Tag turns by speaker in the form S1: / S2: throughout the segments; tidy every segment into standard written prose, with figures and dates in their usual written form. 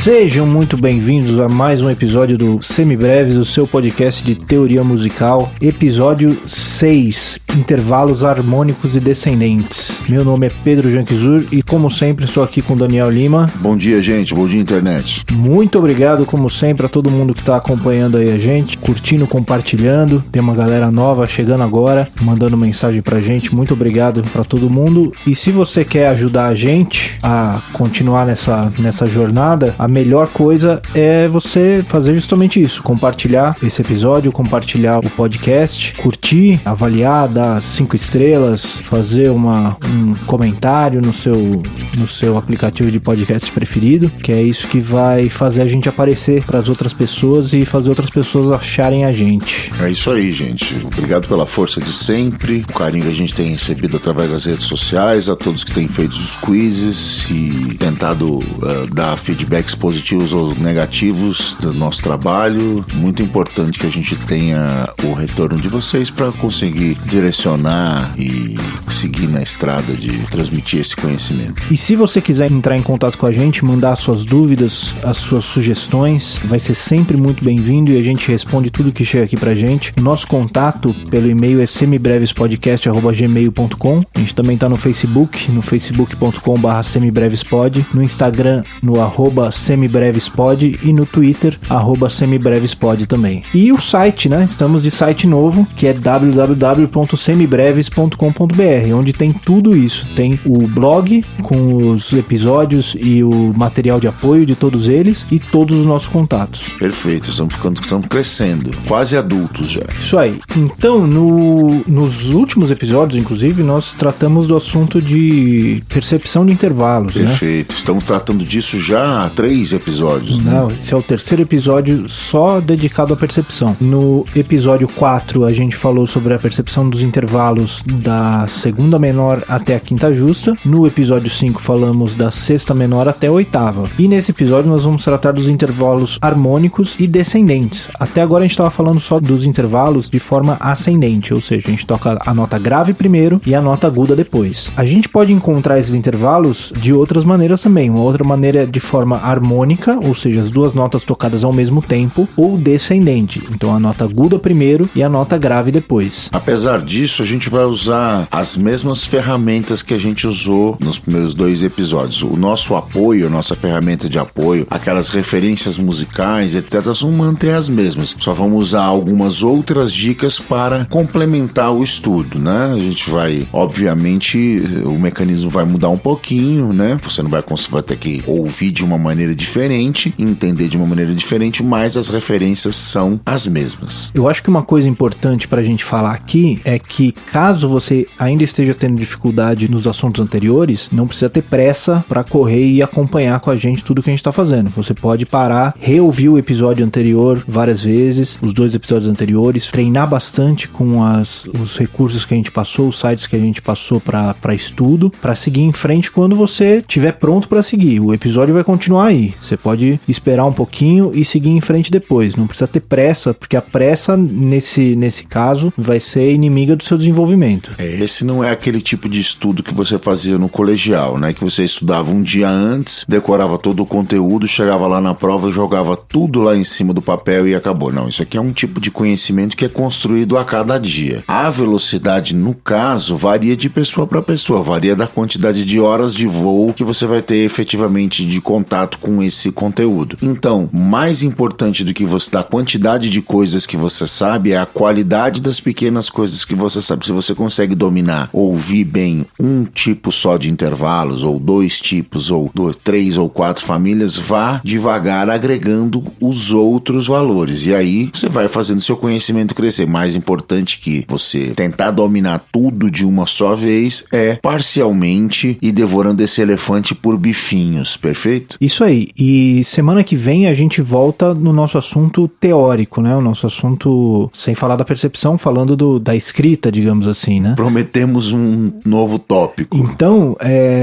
S1: Sejam muito bem-vindos a mais um episódio do Semibreves, o seu podcast de teoria musical, episódio 6, intervalos harmônicos e descendentes. Meu nome é Pedro Janquizur e, como sempre, estou aqui com Daniel Lima.
S2: Bom dia, gente. Bom dia, internet.
S1: Muito obrigado, como sempre, a todo mundo que está acompanhando aí a gente, curtindo, compartilhando. Tem uma galera nova chegando agora, mandando mensagem pra gente. Muito obrigado pra todo mundo. E se você quer ajudar a gente a continuar nessa jornada, a melhor coisa é você fazer justamente isso, compartilhar esse episódio, compartilhar o podcast, curtir, avaliar, dar 5 estrelas, fazer um comentário no seu aplicativo de podcast preferido, que é isso que vai fazer a gente aparecer para as outras pessoas e fazer outras pessoas acharem a gente.
S2: É isso aí, gente. Obrigado pela força de sempre, o carinho que a gente tem recebido através das redes sociais, a todos que têm feito os quizzes e tentado dar feedbacks positivos ou negativos do nosso trabalho. Muito importante que a gente tenha o retorno de vocês para conseguir direcionar e seguir na estrada de transmitir esse conhecimento.
S1: E se você quiser entrar em contato com a gente, mandar suas dúvidas, as suas sugestões, vai ser sempre muito bem-vindo e a gente responde tudo que chega aqui pra gente. O nosso contato pelo e-mail é semibrevespodcast@gmail.com. A gente também tá no Facebook, no facebook.com/semibrevespod, no Instagram, no @semibrevespod e no Twitter, @semibrevespod também. E o site, né? Estamos de site novo, que é www.semibreves.com.br, onde tem tudo isso. Tem o blog com os episódios e o material de apoio de todos eles e todos os nossos contatos.
S2: Perfeito, estamos crescendo, quase adultos já.
S1: Isso aí. Então, nos últimos episódios, inclusive, nós tratamos do assunto de percepção de intervalos.
S2: Perfeito, né? Estamos tratando disso já há 3 episódios.
S1: Não, esse é o terceiro episódio só dedicado à percepção. No episódio 4, a gente falou sobre a percepção dos intervalos da segunda menor até a quinta justa. No episódio 5, falamos da sexta menor até a oitava. E nesse episódio, nós vamos tratar dos intervalos harmônicos e descendentes. Até agora, a gente estava falando só dos intervalos de forma ascendente, ou seja, a gente toca a nota grave primeiro e a nota aguda depois. A gente pode encontrar esses intervalos de outras maneiras também. Uma outra maneira é de forma harmônica, ou seja, as duas notas tocadas ao mesmo tempo, ou descendente. Então a nota aguda primeiro e a nota grave depois.
S2: Apesar disso, a gente vai usar as mesmas ferramentas que a gente usou nos primeiros 2 episódios. O nosso apoio, a nossa ferramenta de apoio, aquelas referências musicais, etc., vão manter as mesmas. Só vamos usar algumas outras dicas para complementar o estudo, né? A gente vai, obviamente, o mecanismo vai mudar um pouquinho, né? Você não vai ter que ouvir de uma maneira diferente, entender de uma maneira diferente, mas as referências são as mesmas.
S1: Eu acho que uma coisa importante pra gente falar aqui é que, caso você ainda esteja tendo dificuldade nos assuntos anteriores, não precisa ter pressa pra correr e acompanhar com a gente tudo que a gente tá fazendo. Você pode parar, reouvir o episódio anterior várias vezes, os 2 episódios anteriores, treinar bastante com os recursos que a gente passou, os sites que a gente passou pra estudo, pra seguir em frente quando você estiver pronto pra seguir. O episódio vai continuar aí. Você pode esperar um pouquinho e seguir em frente depois. Não precisa ter pressa, porque a pressa, nesse caso, vai ser inimiga do seu desenvolvimento.
S2: Esse não é aquele tipo de estudo que você fazia no colegial, né? Que você estudava um dia antes, decorava todo o conteúdo, chegava lá na prova, jogava tudo lá em cima do papel e acabou. Não, isso aqui é um tipo de conhecimento que é construído a cada dia. A velocidade, no caso, varia de pessoa para pessoa, varia da quantidade de horas de voo que você vai ter efetivamente de contato com esse conteúdo. Então, mais importante do que você da quantidade de coisas que você sabe é a qualidade das pequenas coisas que você sabe. Se você consegue dominar, ouvir bem um tipo só de intervalos, ou 2 tipos, ou 3 ou 4 famílias, vá devagar agregando os outros valores. E aí você vai fazendo seu conhecimento crescer. Mais importante que você tentar dominar tudo de uma só vez é parcialmente e devorando esse elefante por bifinhos, perfeito?
S1: Isso aí. E semana que vem a gente volta no nosso assunto teórico, né? O nosso assunto, sem falar da percepção, falando da escrita, digamos assim, né?
S2: Prometemos um novo tópico.
S1: Então,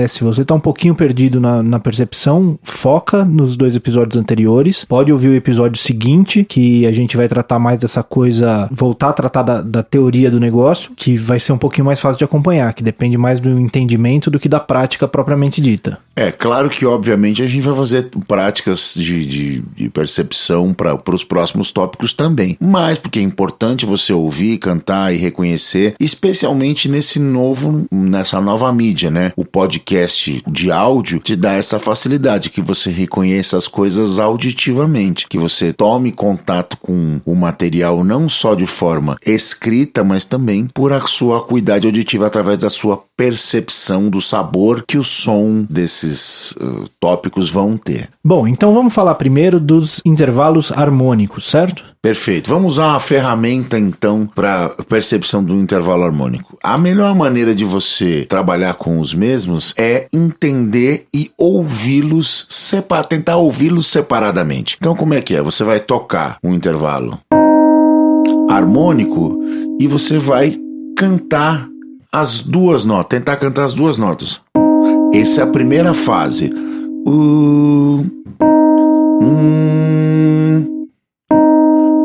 S1: se você tá um pouquinho perdido na percepção, foca nos 2 episódios anteriores. Pode ouvir o episódio seguinte, que a gente vai tratar mais dessa coisa, voltar a tratar da teoria do negócio, que vai ser um pouquinho mais fácil de acompanhar, que depende mais do entendimento do que da prática propriamente dita.
S2: É claro que, obviamente, a gente vai fazer práticas de percepção para os próximos tópicos também. Mas porque é importante você ouvir, cantar e reconhecer, especialmente nessa nova mídia, né? O podcast de áudio te dá essa facilidade, que você reconheça as coisas auditivamente, que você tome contato com o material não só de forma escrita, mas também por a sua acuidade auditiva através da sua percepção do sabor que o som desses tópicos vão ter.
S1: Bom, então vamos falar primeiro dos intervalos harmônicos, certo?
S2: Perfeito. Vamos usar uma ferramenta, então, para percepção do intervalo harmônico. A melhor maneira de você trabalhar com os mesmos é entender e ouvi-los, tentar ouvi-los separadamente. Então, como é que é? Você vai tocar um intervalo harmônico e você vai cantar as duas notas, tentar cantar as duas notas. Essa é a primeira fase.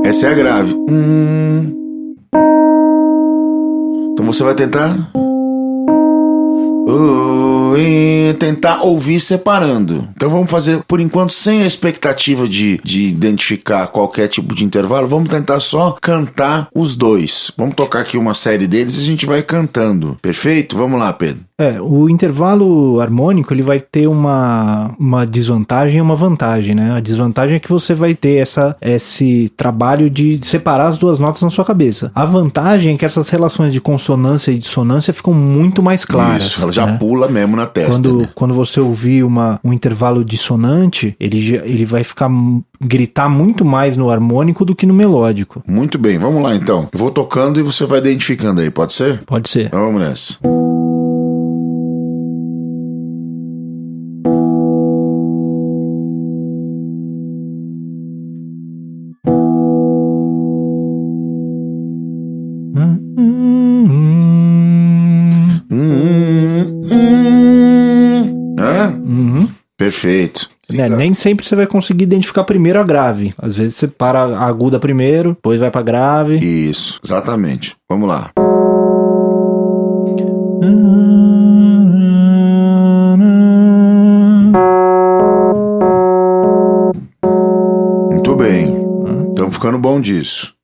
S2: Essa é a grave. Então você vai tentar tentar ouvir separando. Então vamos fazer, por enquanto, sem a expectativa de identificar qualquer tipo de intervalo, vamos tentar só cantar os dois. Vamos tocar aqui uma série deles e a gente vai cantando. Perfeito? Vamos lá, Pedro.
S1: O intervalo harmônico, ele vai ter uma desvantagem e uma vantagem, né? A desvantagem é que você vai ter esse trabalho de separar as duas notas na sua cabeça. A vantagem é que essas relações de consonância e dissonância ficam muito mais claras.
S2: Isso, ela já pula mesmo na testa.
S1: Quando você ouvir um intervalo dissonante, ele vai gritar muito mais no harmônico do que no melódico.
S2: Muito bem, vamos lá então. Eu vou tocando e você vai identificando aí, pode ser?
S1: Pode ser.
S2: Então vamos nessa. Perfeito.
S1: Nem sempre você vai conseguir identificar primeiro a grave. Às vezes você para a aguda primeiro, depois vai pra grave.
S2: Isso, exatamente. Vamos lá. Muito bem. Estamos ficando bom disso.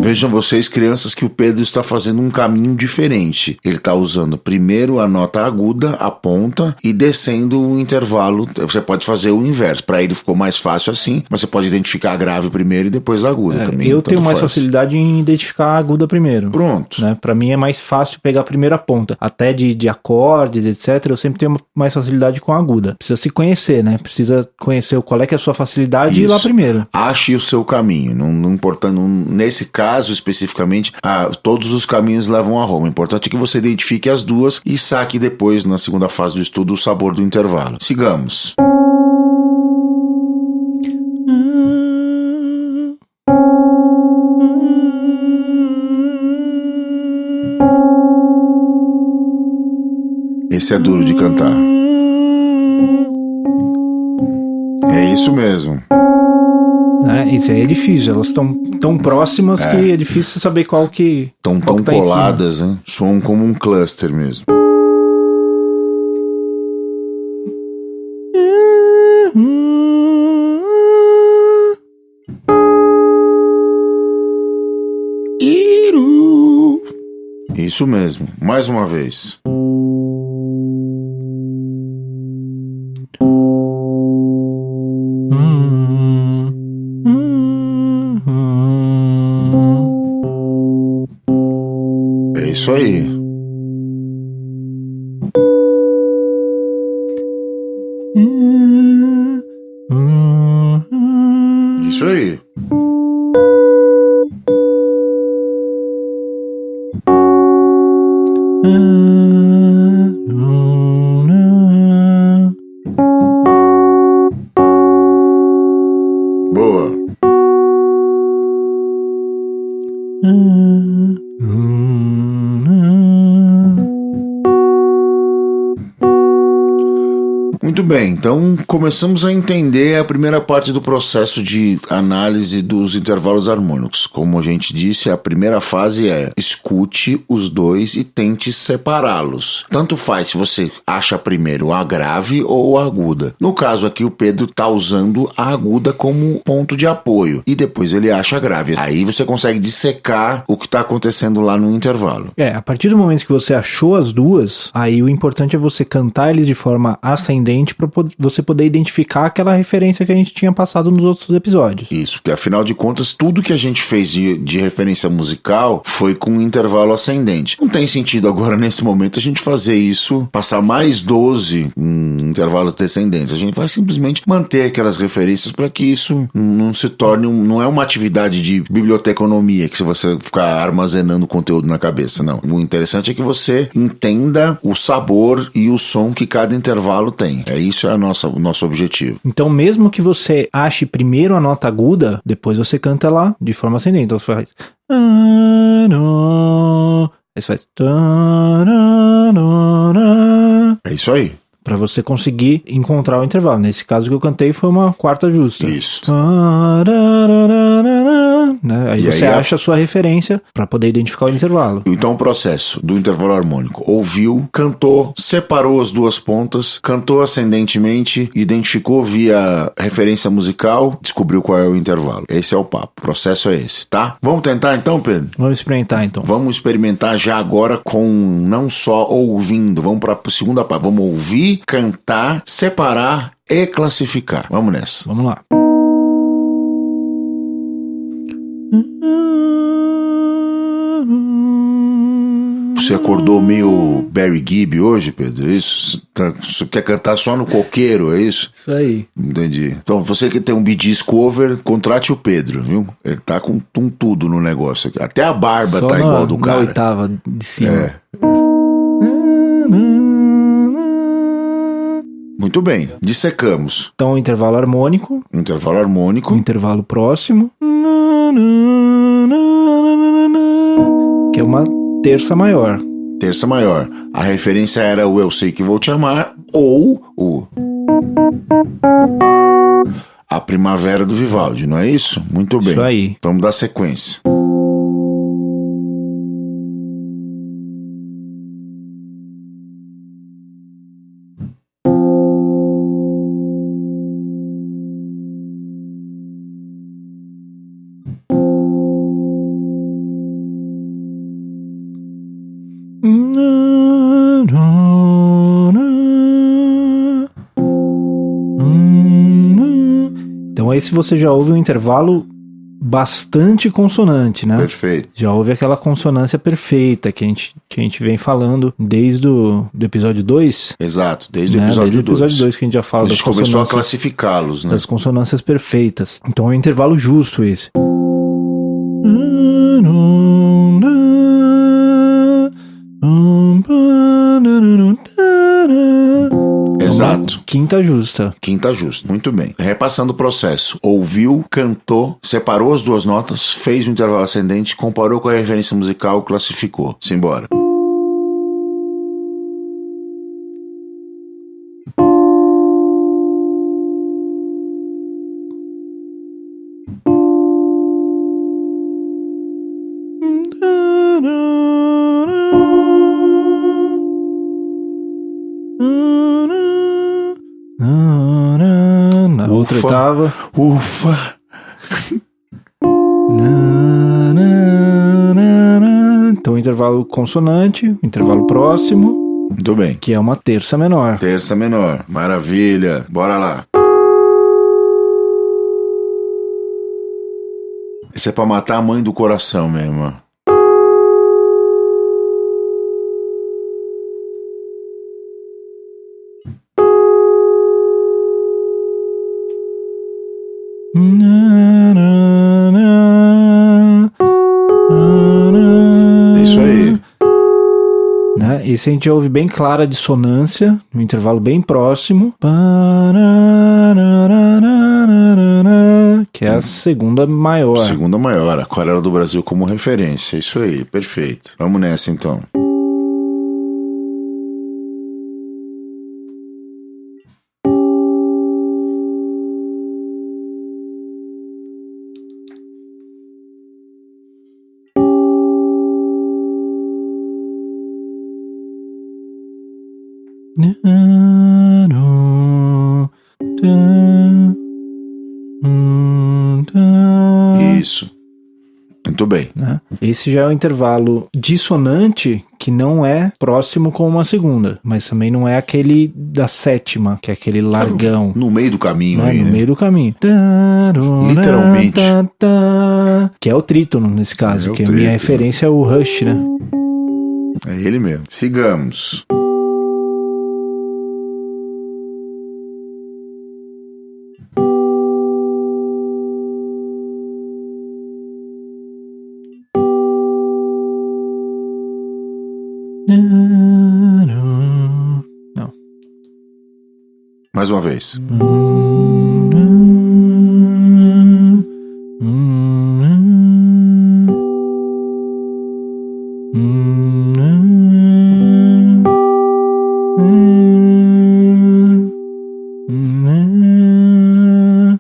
S2: Vejam vocês, crianças, que o Pedro está fazendo um caminho diferente. Ele está usando primeiro a nota aguda, a ponta, e descendo o intervalo. Você pode fazer o inverso. Para ele ficou mais fácil assim, mas você pode identificar a grave primeiro e depois a aguda também.
S1: Eu tenho mais facilidade em identificar a aguda primeiro.
S2: Pronto.
S1: Né? Para mim é mais fácil pegar primeiro a ponta. Até de acordes, etc. Eu sempre tenho mais facilidade com a aguda. Precisa se conhecer, né? Precisa conhecer qual é que é a sua facilidade e ir lá primeiro.
S2: Ache o seu caminho. Não importa, nesse caso especificamente, todos os caminhos levam a Roma. O importante é que você identifique as duas e saque depois, na segunda fase do estudo, o sabor do intervalo. Sigamos. Esse é duro de cantar. É isso mesmo.
S1: Isso aí é difícil, elas estão tão próximas que é difícil saber qual que...
S2: Estão tão coladas, né? Soam como um cluster mesmo. Isso mesmo, mais uma vez. É isso aí. Isso aí. Boa. Muito bem, então começamos a entender a primeira parte do processo de análise dos intervalos harmônicos. Como a gente disse, a primeira fase é escute os dois e tente separá-los. Tanto faz se você acha primeiro a grave ou a aguda. No caso aqui, o Pedro está usando a aguda como ponto de apoio e depois ele acha a grave. Aí você consegue dissecar o que está acontecendo lá no intervalo.
S1: A partir do momento que você achou as duas, aí o importante é você cantar eles de forma ascendente para você poder identificar aquela referência que a gente tinha passado nos outros episódios.
S2: Isso, porque afinal de contas, tudo que a gente fez de referência musical foi com um intervalo ascendente. Não tem sentido agora, nesse momento, a gente fazer isso, passar mais 12 em intervalos descendentes. A gente vai simplesmente manter aquelas referências para que isso não se torne, não é uma atividade de biblioteconomia, que se você ficar armazenando conteúdo na cabeça, não. O interessante é que você entenda o sabor e o som que cada intervalo tem. Isso é o nosso objetivo.
S1: Então, mesmo que você ache primeiro a nota aguda, depois você canta lá de forma ascendente. Então você faz... Aí você faz...
S2: É isso aí.
S1: Pra você conseguir encontrar o intervalo. Nesse caso que eu cantei foi uma quarta justa.
S2: Isso.
S1: Né? Aí você acha a sua referência para poder identificar o intervalo.
S2: Então o processo do intervalo harmônico: ouviu, cantou, separou as duas pontas, cantou ascendentemente, identificou via referência musical, descobriu qual é o intervalo. Esse é o papo. O processo é esse, tá? Vamos tentar então, Pedro?
S1: Vamos experimentar então.
S2: Vamos experimentar já agora com não só ouvindo. Vamos para a segunda parte. Vamos ouvir, cantar, separar e classificar. Vamos nessa.
S1: Vamos lá.
S2: Você acordou meio Barry Gibb hoje, Pedro? Isso? Você quer cantar só no coqueiro, é isso?
S1: Isso aí.
S2: Entendi. Então, você que tem um Bee Gees cover, contrate o Pedro, viu? Ele tá com tudo no negócio aqui. Até a barba
S1: só
S2: tá igual do cara.
S1: Na oitava de cima.
S2: Muito bem, dissecamos.
S1: Então, intervalo harmônico.
S2: Intervalo harmônico.
S1: Intervalo próximo. Que é uma terça maior.
S2: Terça maior. A referência era o Eu Sei Que Vou Te Amar ou o A Primavera do Vivaldi, não é isso? Muito bem.
S1: Isso aí.
S2: Vamos dar sequência.
S1: Então aí se você já ouve um intervalo bastante consonante, né?
S2: Perfeito.
S1: Já ouve aquela consonância perfeita que a gente vem falando desde do episódio 2.
S2: Exato, desde o episódio 2.
S1: Desde o episódio 2 que a gente já fala
S2: das consonâncias. A gente começou a classificá-los, né?
S1: Das consonâncias perfeitas. Então é um intervalo justo esse.
S2: Exato.
S1: Quinta justa.
S2: Quinta justa. Muito bem. Repassando o processo. Ouviu, cantou, separou as duas notas, fez o intervalo ascendente, comparou com a referência musical, classificou. Simbora.
S1: Na outra oitava.
S2: Ufa!
S1: Então, intervalo consonante, intervalo próximo.
S2: Muito bem.
S1: Que é uma terça menor.
S2: Terça menor. Maravilha. Bora lá. Isso é pra matar a mãe do coração mesmo. É isso aí.
S1: Né? Esse a gente ouve bem clara a dissonância, no intervalo bem próximo. Que é a segunda maior.
S2: Segunda maior, Aquarela do Brasil como referência. Isso aí, perfeito. Vamos nessa então. Isso. Muito bem.
S1: Né? Esse já é o intervalo dissonante, que não é próximo com uma segunda, mas também não é aquele da sétima, que é aquele largão.
S2: No meio do caminho,
S1: né?
S2: aí,
S1: No
S2: né?
S1: meio do caminho.
S2: Literalmente.
S1: Que é o trítono nesse caso,
S2: É o
S1: que a minha
S2: trítono.
S1: referência é o Rush, né?
S2: É ele mesmo. Sigamos.
S1: Não.
S2: Mais uma vez.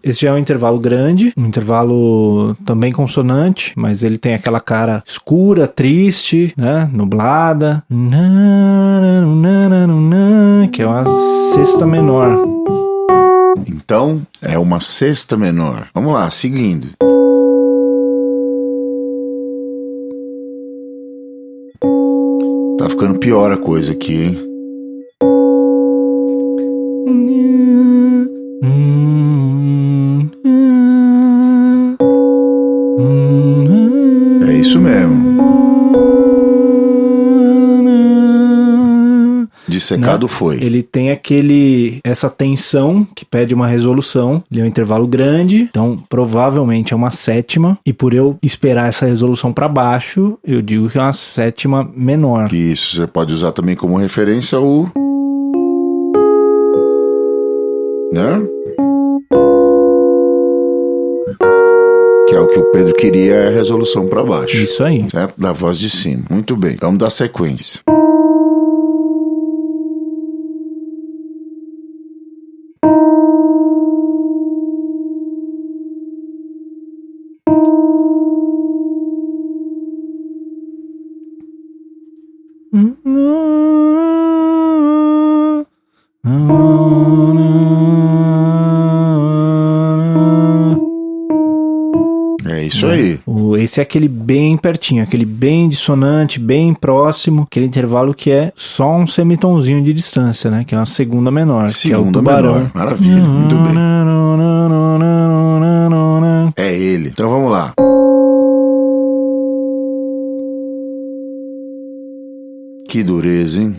S1: Esse já é um intervalo grande, um intervalo também consonante, mas ele tem aquela cara escura, triste, né? Nublada, que é uma sexta menor.
S2: Então, é uma sexta menor. Vamos lá, seguindo. Tá ficando pior a coisa aqui, hein? É isso mesmo. Dissecado foi.
S1: Ele tem essa tensão que pede uma resolução. Ele é um intervalo grande, então provavelmente é uma sétima. E por eu esperar essa resolução para baixo, eu digo que é uma sétima menor.
S2: Isso, você pode usar também como referência o... né? Que é o que o Pedro queria, é a resolução para baixo.
S1: Isso aí.
S2: Certo? Da voz de cima. Muito bem. Vamos dar sequência. É isso aí.
S1: Esse é aquele bem pertinho, aquele bem dissonante, bem próximo, aquele intervalo que é só um semitonzinho de distância, né? Que é uma segunda menor, que é o
S2: Segunda
S1: tubarão.
S2: menor. Maravilha, muito bem. É ele. Então vamos lá. Que dureza, hein?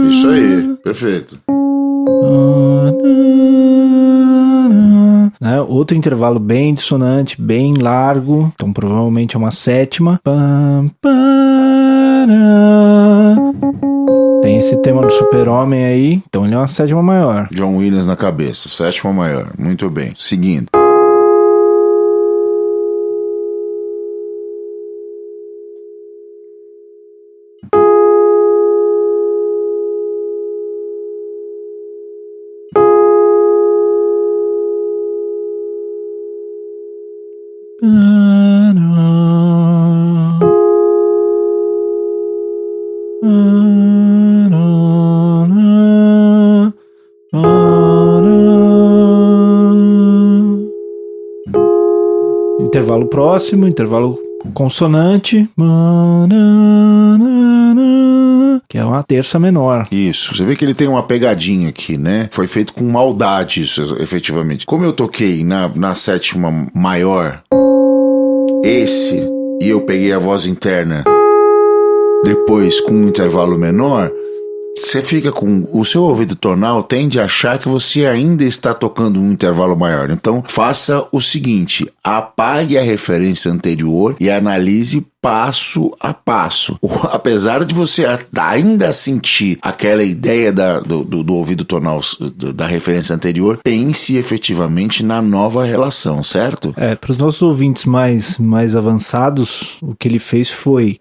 S2: Isso aí, perfeito.
S1: Né? Outro intervalo bem dissonante, bem largo, então provavelmente é uma sétima. Tem esse tema do super-homem aí, então ele é uma sétima maior.
S2: John Williams na cabeça, sétima maior. Muito bem. Seguindo.
S1: Intervalo próximo, intervalo consonante, que é uma terça menor.
S2: Isso, você vê que ele tem uma pegadinha aqui, né? Foi feito com maldade isso, efetivamente. Como eu toquei na sétima maior, e eu peguei a voz interna depois com um intervalo menor, você fica com... O seu ouvido tonal tende a achar que você ainda está tocando um intervalo maior. Então, faça o seguinte, apague a referência anterior e analise passo a passo. Apesar de você ainda sentir aquela ideia do ouvido tonal da referência anterior, pense efetivamente na nova relação, certo?
S1: Para os nossos ouvintes mais avançados, o que ele fez foi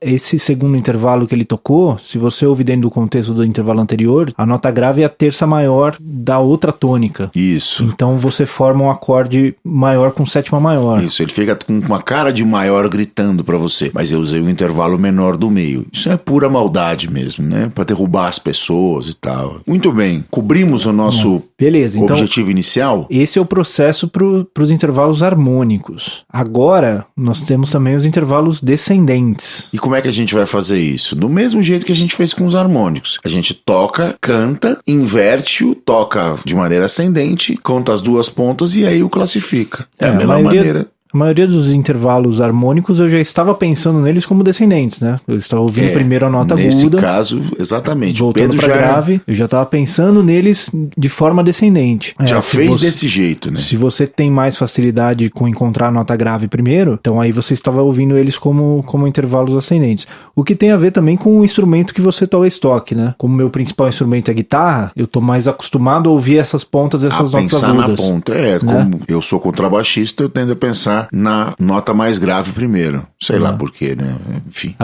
S1: esse segundo intervalo que ele tocou, se você ouvir dentro do contexto do intervalo anterior, a nota grave é a terça maior da outra tônica.
S2: Isso.
S1: Então você forma um acorde maior com sétima maior.
S2: Isso, ele fica com uma cara de maior gritando pra você, mas eu usei o intervalo menor do meio. Isso é pura maldade mesmo, né? Pra derrubar as pessoas e tal. Muito bem, cobrimos o nosso
S1: Beleza, então,
S2: objetivo inicial?
S1: Esse é o processo para os intervalos harmônicos. Agora, nós temos também os intervalos descendentes.
S2: E como é que a gente vai fazer isso? Do mesmo jeito que a gente fez com os harmônicos. A gente toca, canta, inverte-o, toca de maneira ascendente, conta as duas pontas e aí o classifica. É a melhor maneira.
S1: A maioria dos intervalos harmônicos eu já estava pensando neles como descendentes, né? Eu estava ouvindo primeiro a nota aguda.
S2: Nesse caso, exatamente.
S1: Voltando para grave, eu já estava pensando neles de forma descendente.
S2: Já fez desse jeito, né?
S1: Se você tem mais facilidade com encontrar a nota grave primeiro, então aí você estava ouvindo eles como intervalos ascendentes. O que tem a ver também com o instrumento que você talvez toque, né? Como meu principal instrumento é guitarra, eu tô mais acostumado a ouvir essas pontas, essas notas agudas. A pensar
S2: na ponta,
S1: né?
S2: Como eu sou contrabaixista, eu tendo a pensar na nota mais grave primeiro. Sei lá por quê, né? Enfim.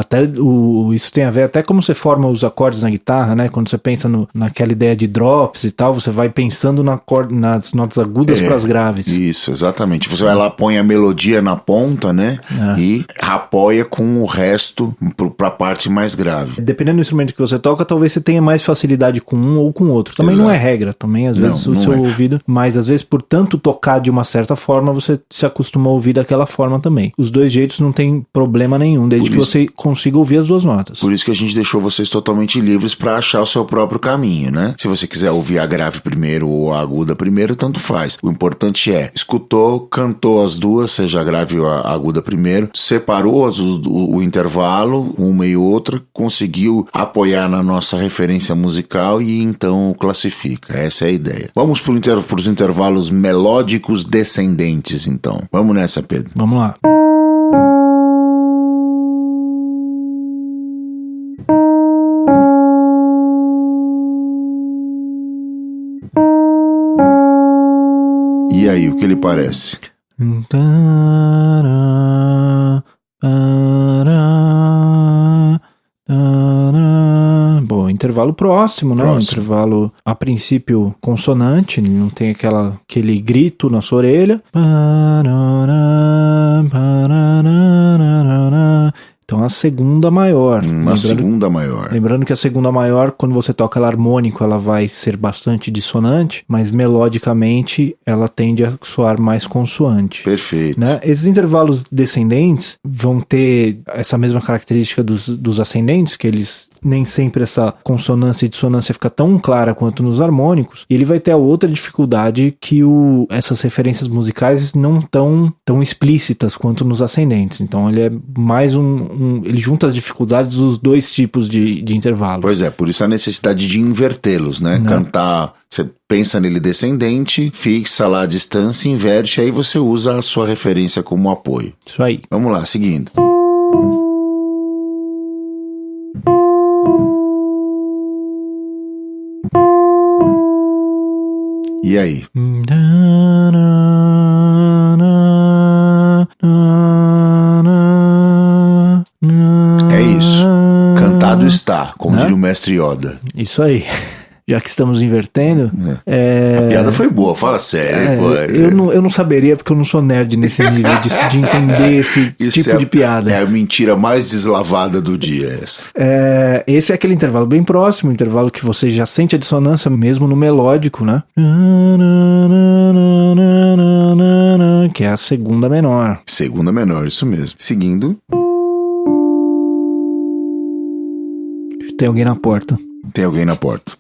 S1: Isso tem a ver até como você forma os acordes na guitarra, né? Quando você pensa naquela ideia de drops e tal, você vai pensando nas notas agudas para as graves.
S2: Isso, exatamente. Você vai lá, põe a melodia na ponta, né? E apoia com o resto para a parte mais grave.
S1: Dependendo do instrumento que você toca, talvez você tenha mais facilidade com um ou com outro. Também não é regra, também às vezes o seu ouvido, mas às vezes por tanto tocar de uma certa forma, você se acostuma a ouvir daquela forma também. Os dois jeitos não tem problema nenhum, desde que você consiga ouvir as duas notas.
S2: Por isso que a gente deixou vocês totalmente livres para achar o seu próprio caminho, né? Se você quiser ouvir a grave primeiro ou a aguda primeiro, tanto faz. O importante é, escutou, cantou as duas, seja a grave ou a aguda primeiro, separou o intervalo, uma e outra, conseguiu apoiar na nossa referência musical e então classifica. Essa é a ideia. Vamos para os intervalos melódicos descendentes, então. Vamos nessa, Pedro.
S1: Vamos lá.
S2: E aí, o que lhe parece?
S1: Bom, intervalo próximo, né? Intervalo, a princípio, consonante, não tem aquele grito na sua orelha. Então a segunda maior.
S2: Segunda maior.
S1: Lembrando que a segunda maior, quando você toca ela harmônico, ela vai ser bastante dissonante, mas melodicamente ela tende a soar mais consoante.
S2: Perfeito.
S1: Né? Esses intervalos descendentes vão ter essa mesma característica dos ascendentes, que eles nem sempre essa consonância e dissonância fica tão clara quanto nos harmônicos, e ele vai ter a outra dificuldade que essas referências musicais não tão explícitas quanto nos ascendentes. Então ele é mais ele junta as dificuldades dos dois tipos de intervalo.
S2: Pois é, por isso a necessidade de invertê-los, né? Cantar, você pensa nele descendente, fixa lá a distância, inverte, aí você usa a sua referência como apoio.
S1: Isso aí.
S2: Vamos lá, seguindo. E aí? É isso. Cantado está, como diria o mestre Yoda.
S1: Isso aí. Já que estamos invertendo...
S2: A piada foi boa, fala sério.
S1: Eu não saberia, porque eu não sou nerd nesse nível de entender esse tipo de piada.
S2: É a mentira mais deslavada do dia, essa.
S1: Esse é aquele intervalo bem próximo, intervalo que você já sente a dissonância mesmo no melódico, né? Que é a segunda menor.
S2: Segunda menor, isso mesmo. Seguindo.
S1: Tem alguém na porta.
S2: Tem alguém na porta.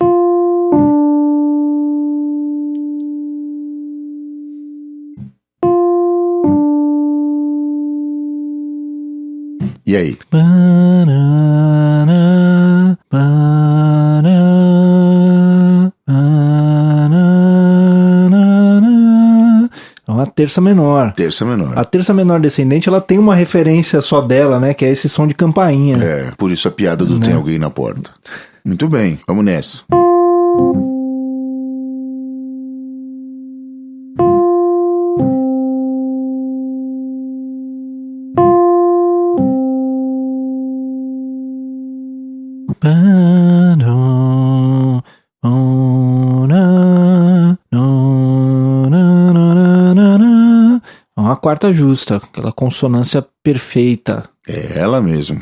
S2: E aí? Então a
S1: terça menor.
S2: Terça menor.
S1: A terça menor descendente, ela tem uma referência só dela, né? Que é esse som de campainha.
S2: É, por isso a piada do tem alguém na porta. Muito bem, vamos nessa.
S1: Uma quarta justa, aquela consonância perfeita.
S2: É ela mesmo.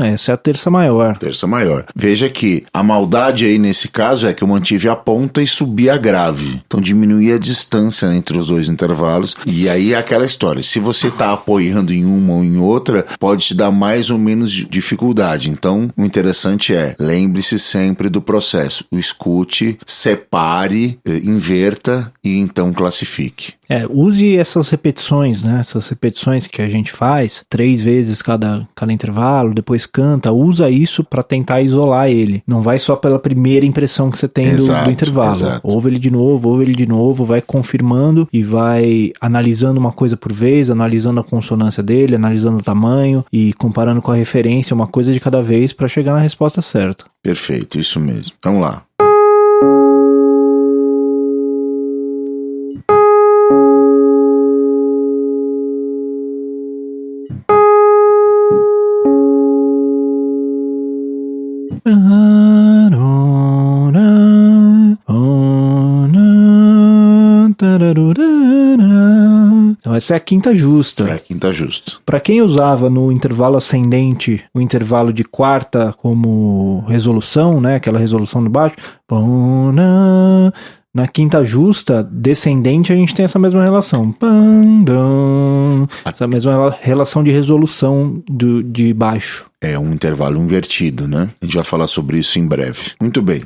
S1: Essa é a terça maior.
S2: Terça maior. Veja que a maldade aí nesse caso é que eu mantive a ponta e subi a grave. Então diminuía a distância entre os dois intervalos. E aí é aquela história. Se você está apoiando em uma ou em outra, pode te dar mais ou menos dificuldade. Então o interessante é, lembre-se sempre do processo. O escute, separe, inverta e então classifique.
S1: Use essas repetições, né? Essas repetições que a gente faz, 3 vezes cada intervalo, depois canta, usa isso para tentar isolar ele. Não vai só pela primeira impressão que você tem do intervalo.
S2: Exato.
S1: Ouve ele de novo, vai confirmando e vai analisando uma coisa por vez, analisando a consonância dele, analisando o tamanho e comparando com a referência, uma coisa de cada vez para chegar na resposta certa.
S2: Perfeito, isso mesmo. Vamos lá.
S1: Então essa é a quinta justa.
S2: É a quinta justa.
S1: Para quem usava no intervalo ascendente o intervalo de quarta como resolução, né, aquela resolução de baixo, na quinta justa descendente a gente tem essa mesma relação, essa mesma relação de resolução de baixo.
S2: É um intervalo invertido, né? A gente vai falar sobre isso em breve. Muito bem.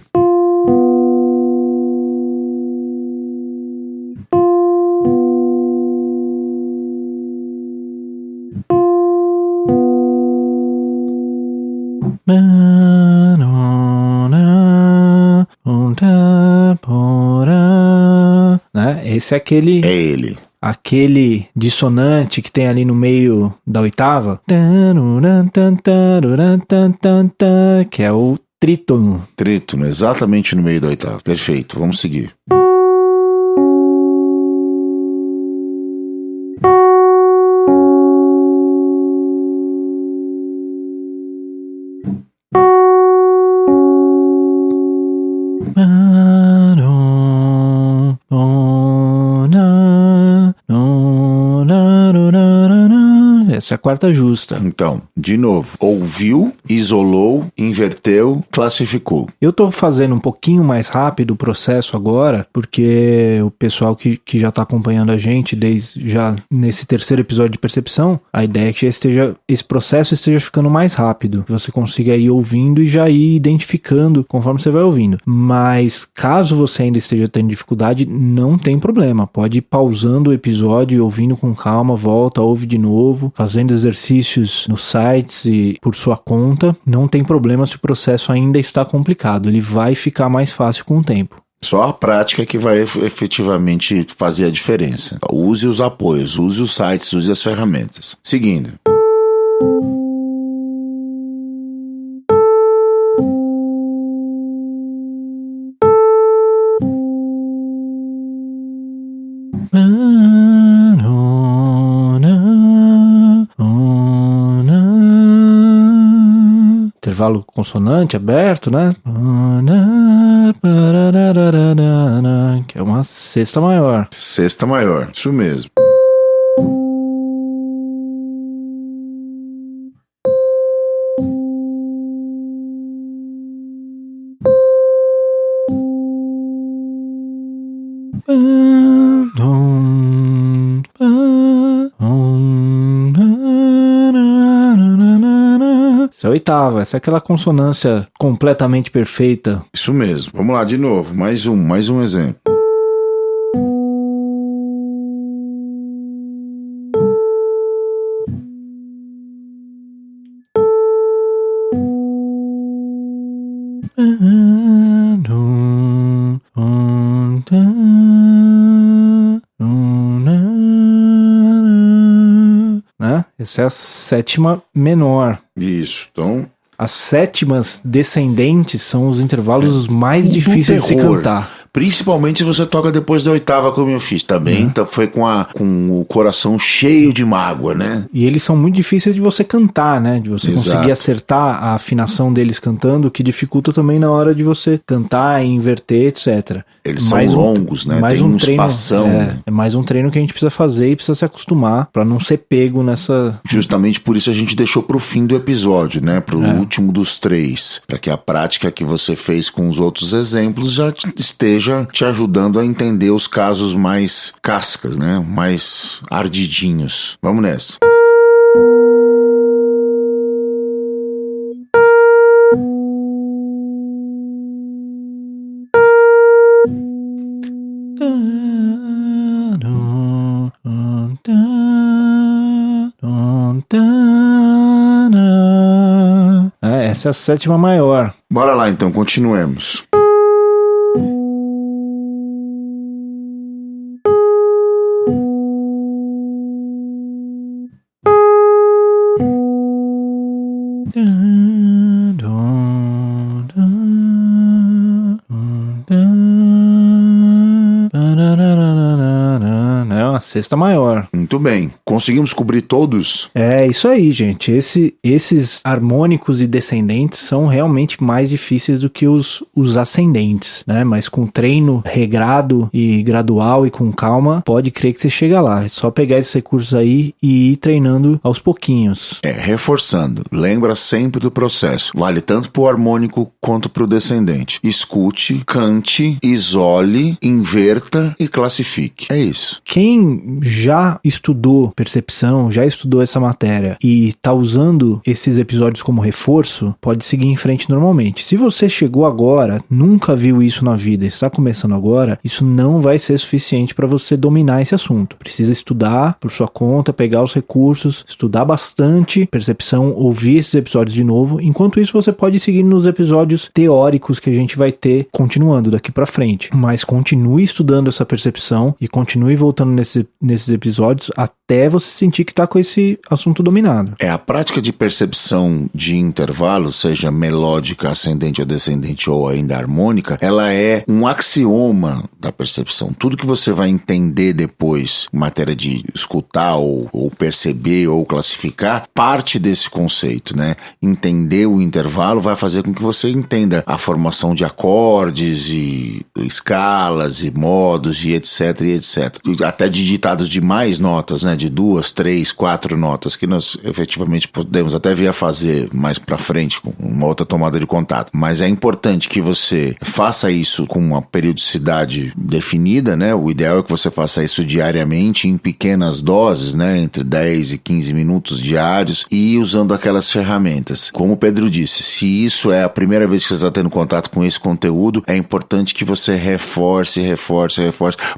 S1: Né? Esse é aquele...
S2: É ele.
S1: Aquele dissonante que tem ali no meio da oitava, que é o trítono.
S2: Trítono, exatamente no meio da oitava. Perfeito, vamos seguir.
S1: Essa é a quarta justa.
S2: Então, de novo, ouviu, isolou, inverteu, classificou.
S1: Eu tô fazendo um pouquinho mais rápido o processo agora, porque o pessoal que já tá acompanhando a gente desde já nesse terceiro episódio de percepção, a ideia é que esse processo esteja ficando mais rápido, que você consiga ir ouvindo e já ir identificando conforme você vai ouvindo. Mas caso você ainda esteja tendo dificuldade, não tem problema, pode ir pausando o episódio, ouvindo com calma, volta, ouve de novo, fazendo exercícios nos sites e por sua conta, não tem problema se o processo ainda está complicado, ele vai ficar mais fácil com o tempo.
S2: Só a prática que vai efetivamente fazer a diferença. Use os apoios, use os sites, use as ferramentas. Seguindo.
S1: Intervalo consonante aberto, né? Que é uma sexta maior.
S2: Sexta maior, isso mesmo.
S1: Essa é a oitava. Essa é aquela consonância completamente perfeita.
S2: Isso mesmo. Vamos lá, de novo. Mais um exemplo.
S1: Né? Essa é a sétima menor.
S2: Isso, então...
S1: As sétimas descendentes são os intervalos os mais difíceis de se cantar.
S2: Principalmente se você toca depois da oitava, como eu fiz também. Então foi com o coração cheio de mágoa, né?
S1: E eles são muito difíceis de você cantar, né? De você conseguir acertar a afinação deles cantando, que dificulta também na hora de você cantar e inverter, etc.
S2: Eles são longos, né? Tem uns
S1: treino,
S2: passão.
S1: É mais um treino que a gente precisa fazer e precisa se acostumar pra não ser pego nessa...
S2: Justamente por isso a gente deixou pro fim do episódio, né? Pro último dos 3. Pra que a prática que você fez com os outros exemplos já esteja te ajudando a entender os casos mais cascas, né? Mais ardidinhos. Vamos nessa.
S1: Essa é a sétima maior.
S2: Bora lá então, continuemos.
S1: É uma sexta maior.
S2: Muito bem. Conseguimos cobrir todos?
S1: É isso aí, gente. Esses harmônicos e descendentes são realmente mais difíceis do que os ascendentes, né? Mas com treino regrado e gradual e com calma, pode crer que você chega lá. É só pegar esses recursos aí e ir treinando aos pouquinhos.
S2: Reforçando. Lembra sempre do processo. Vale tanto pro harmônico quanto pro descendente. Escute, cante, isole, inverta e classifique. É isso.
S1: Quem já estudou percepção, já estudou essa matéria e tá usando esses episódios como reforço, pode seguir em frente normalmente. Se você chegou agora, nunca viu isso na vida e está começando agora, isso não vai ser suficiente para você dominar esse assunto. Precisa estudar por sua conta, pegar os recursos, estudar bastante percepção, ouvir esses episódios de novo. Enquanto isso, você pode seguir nos episódios teóricos que a gente vai ter continuando daqui para frente. Mas continue estudando essa percepção e continue voltando nesses episódios até você sentir que está com esse assunto dominado.
S2: A prática de percepção de intervalo, seja melódica, ascendente ou descendente ou ainda harmônica, ela é um axioma da percepção. Tudo que você vai entender depois em matéria de escutar ou perceber ou classificar, parte desse conceito, né? Entender o intervalo vai fazer com que você entenda a formação de acordes e escalas e modos e etc, e etc. Até de ditados de mais notas, né? De 2, 3, 4 notas que nós efetivamente podemos até vir a fazer mais pra frente com uma outra tomada de contato. Mas é importante que você faça isso com uma periodicidade definida, né? O ideal é que você faça isso diariamente em pequenas doses, né? Entre 10 e 15 minutos diários e usando aquelas ferramentas. Como o Pedro disse, se isso é a primeira vez que você está tendo contato com esse conteúdo, é importante que você reforce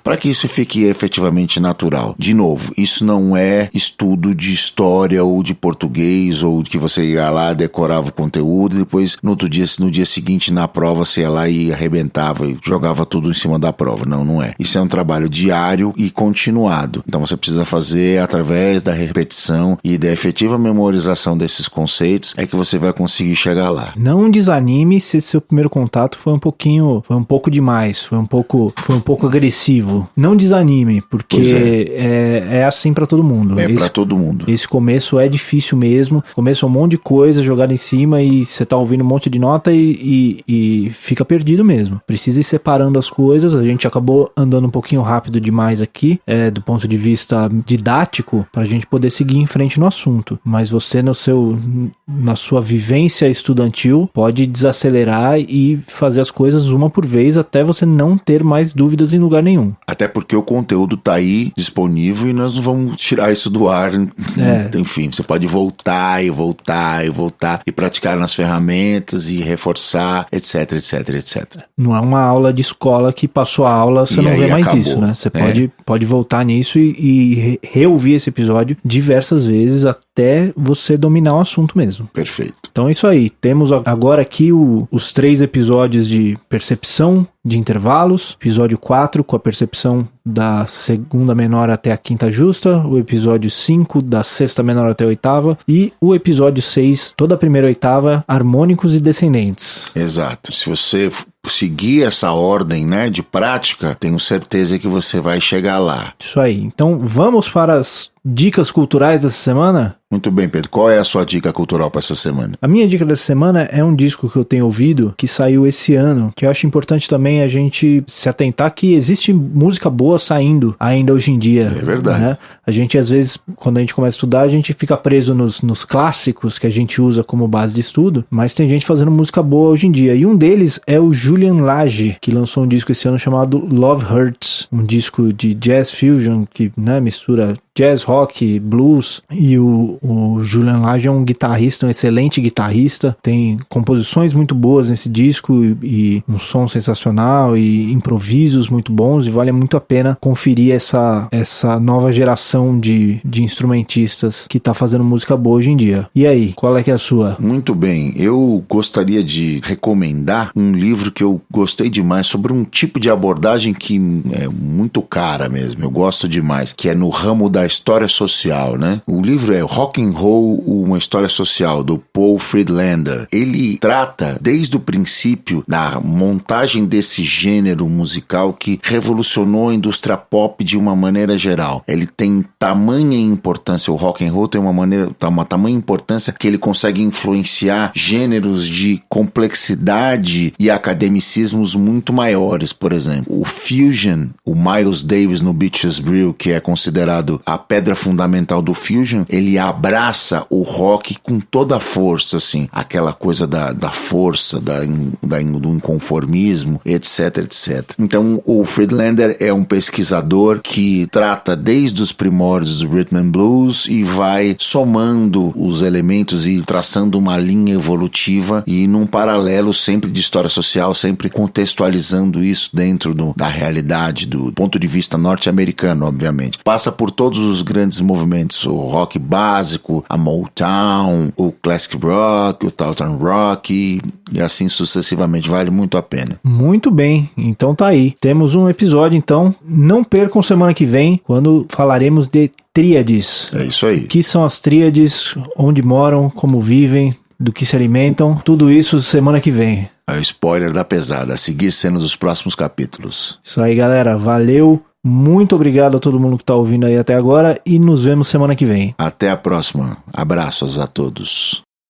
S2: para que isso fique efetivamente natural. De novo, isso não é estudo de história ou de português ou que você ia lá, decorava o conteúdo e depois no dia seguinte na prova você ia lá e arrebentava e jogava tudo em cima da prova. Não é. Isso é um trabalho diário e continuado. Então você precisa fazer através da repetição e da efetiva memorização desses conceitos é que você vai conseguir chegar lá.
S1: Não desanime se seu primeiro contato foi um pouco demais, foi um pouco agressivo. Não desanime, porque é assim pra todo mundo.
S2: Pra todo mundo.
S1: Esse começo é difícil mesmo. Começo é um monte de coisa jogada em cima e você tá ouvindo um monte de nota e fica perdido mesmo. Precisa ir separando as coisas. A gente acabou andando um pouquinho rápido demais aqui, do ponto de vista didático, pra gente poder seguir em frente no assunto. Mas você na sua vivência estudantil pode desacelerar e fazer as coisas uma por vez até você não ter mais dúvidas em lugar nenhum.
S2: Até porque o conteúdo tá aí disponível e nós não vamos como tirar isso do ar. Enfim, você pode voltar e praticar nas ferramentas e reforçar, etc, etc, etc.
S1: Não é uma aula de escola que passou a aula, você não vê mais acabou. Isso, né? Você pode voltar nisso e reouvir esse episódio diversas vezes até você dominar o assunto mesmo.
S2: Perfeito.
S1: Então é isso aí. Temos agora aqui os 3 episódios de percepção de intervalos, episódio 4 com a percepção da segunda menor até a quinta justa, o episódio 5 da sexta menor até a oitava e o episódio 6, toda a primeira oitava, harmônicos e descendentes.
S2: Exato. Se você seguir essa ordem, né, de prática, tenho certeza que você vai chegar lá.
S1: Isso aí. Então vamos para as dicas culturais dessa semana?
S2: Muito bem, Pedro. Qual é a sua dica cultural para essa semana?
S1: A minha dica dessa semana é um disco que eu tenho ouvido, que saiu esse ano, que eu acho importante também a gente se atentar que existe música boa saindo ainda hoje em dia.
S2: É verdade.
S1: Né? A gente, às vezes, quando a gente começa a estudar, a gente fica preso nos clássicos que a gente usa como base de estudo, mas tem gente fazendo música boa hoje em dia. E um deles é o Julian Lage, que lançou um disco esse ano chamado Love Hurts, um disco de jazz fusion que, né, mistura jazz, rock, blues, e o Julian Lage é um guitarrista, um excelente guitarrista, tem composições muito boas nesse disco e um som sensacional e improvisos muito bons, e vale muito a pena conferir essa nova geração de instrumentistas que tá fazendo música boa hoje em dia. E aí, qual é que é a sua?
S2: Muito bem, eu gostaria de recomendar um livro que eu gostei demais sobre um tipo de abordagem que é muito cara mesmo, eu gosto demais, que é no ramo da história social, né? O livro é Rock and Roll, uma história social, do Paul Friedlander. Ele trata desde o princípio da montagem desse gênero musical que revolucionou a indústria pop de uma maneira geral. Ele tem tamanha importância, o rock and roll tem uma tamanha importância que ele consegue influenciar gêneros de complexidade e academicismos muito maiores. Por exemplo, o fusion, o Miles Davis no Beaches Brew, que é considerado a pedra fundamental do fusion, ele abraça o rock com toda a força, assim, aquela coisa da força, do inconformismo, etc, etc. Então, o Friedlander é um pesquisador que trata desde os primórdios do Rhythm and Blues e vai somando os elementos e traçando uma linha evolutiva e num paralelo sempre de história social, sempre contextualizando isso dentro da realidade, do ponto de vista norte-americano, obviamente. Passa por todos os grandes movimentos, o rock básico, a Motown, o classic rock, o Southern rock e assim sucessivamente. Vale muito a pena.
S1: Muito bem, então tá aí. Temos um episódio, então. Não percam semana que vem, quando falaremos de tríades.
S2: É isso aí.
S1: O que são as tríades, onde moram, como vivem, do que se alimentam, tudo isso semana que vem.
S2: É o spoiler da pesada, a seguir cenas dos próximos capítulos.
S1: Isso aí, galera. Valeu. Muito obrigado a todo mundo que está ouvindo aí até agora e nos vemos semana que vem.
S2: Até a próxima. Abraços a todos.